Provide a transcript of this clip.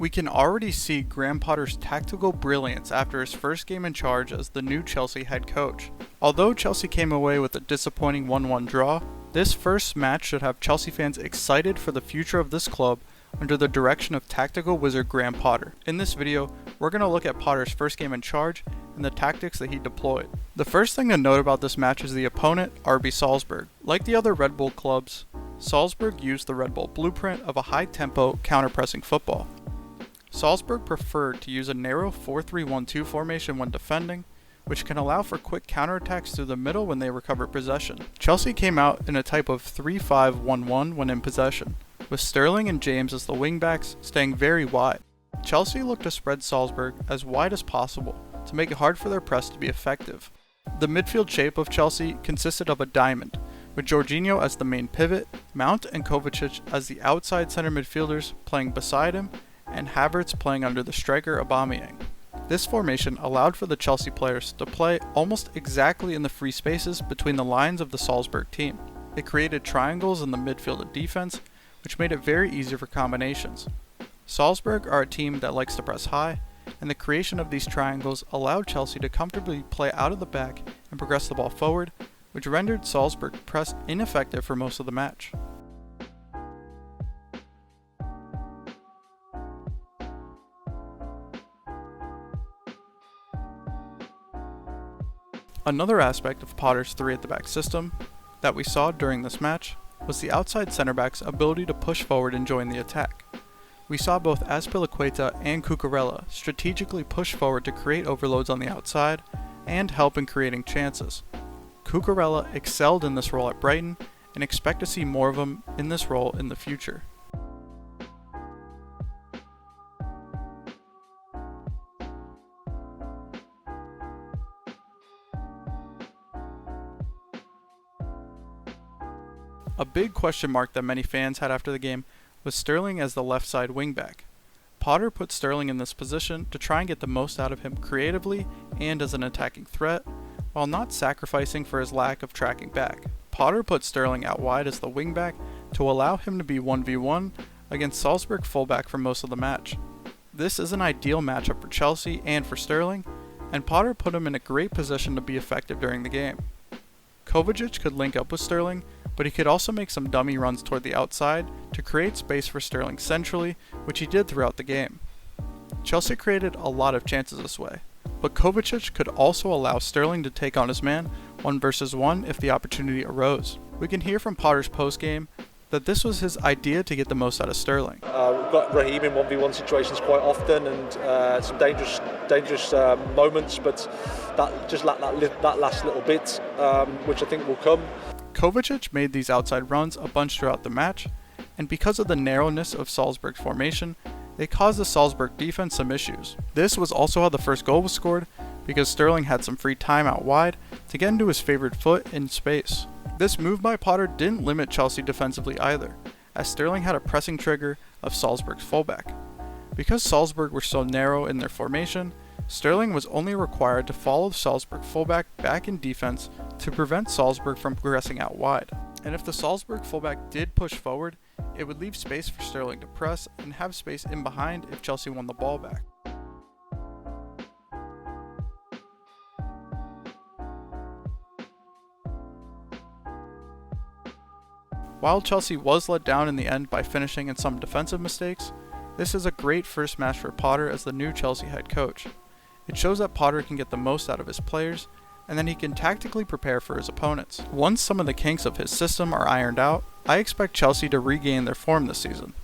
We can already see Graham Potter's tactical brilliance after his first game in charge as the new Chelsea head coach. Although Chelsea came away with a disappointing 1-1 draw, this first match should have Chelsea fans excited for the future of this club under the direction of tactical wizard Graham Potter. In this video, we're going to look at Potter's first game in charge and the tactics that he deployed. The first thing to note about this match is the opponent, RB Salzburg. Like the other Red Bull clubs, Salzburg used the Red Bull blueprint of a high-tempo, counter-pressing football. Salzburg preferred to use a narrow 4-3-1-2 formation when defending, which can allow for quick counterattacks through the middle when they recover possession. Chelsea came out in a type of 3-5-1-1 when in possession, with Sterling and James as the wingbacks staying very wide. Chelsea looked to spread Salzburg as wide as possible to make it hard for their press to be effective. The midfield shape of Chelsea consisted of a diamond, with Jorginho as the main pivot, Mount and Kovacic as the outside center midfielders playing beside him, and Havertz playing under the striker Aubameyang. This formation allowed for the Chelsea players to play almost exactly in the free spaces between the lines of the Salzburg team. It created triangles in the midfield and defense, which made it very easy for combinations. Salzburg are a team that likes to press high, and the creation of these triangles allowed Chelsea to comfortably play out of the back and progress the ball forward, which rendered Salzburg press ineffective for most of the match. Another aspect of Potter's 3 at the back system that we saw during this match was the outside center back's ability to push forward and join the attack. We saw both Azpilicueta and Cucurella strategically push forward to create overloads on the outside and help in creating chances. Cucurella excelled in this role at Brighton and expect to see more of him in this role in the future. A big question mark that many fans had after the game was Sterling as the left side wingback. Potter put Sterling in this position to try and get the most out of him creatively and as an attacking threat, while not sacrificing for his lack of tracking back. Potter put Sterling out wide as the wingback to allow him to be 1v1 against Salzburg fullback for most of the match. This is an ideal matchup for Chelsea and for Sterling, and Potter put him in a great position to be effective during the game. Kovacic could link up with Sterling, but he could also make some dummy runs toward the outside to create space for Sterling centrally, which he did throughout the game. Chelsea created a lot of chances this way, but Kovacic could also allow Sterling to take on his man 1 versus 1 if the opportunity arose. We can hear from Potter's post-game that this was his idea to get the most out of Sterling. We've got Raheem in 1v1 situations quite often and some dangerous moments, but that just lacked that last little bit, which I think will come. Kovacic made these outside runs a bunch throughout the match, and because of the narrowness of Salzburg's formation, they caused the Salzburg defense some issues. This was also how the first goal was scored, because Sterling had some free time out wide to get into his favorite foot in space. This move by Potter didn't limit Chelsea defensively either, as Sterling had a pressing trigger of Salzburg's fullback. Because Salzburg were so narrow in their formation, Sterling was only required to follow the Salzburg fullback back in defense to prevent Salzburg from progressing out wide. And if the Salzburg fullback did push forward, it would leave space for Sterling to press and have space in behind if Chelsea won the ball back. While Chelsea was let down in the end by finishing in some defensive mistakes, this is a great first match for Potter as the new Chelsea head coach. It shows that Potter can get the most out of his players, and then he can tactically prepare for his opponents. Once some of the kinks of his system are ironed out, I expect Chelsea to regain their form this season.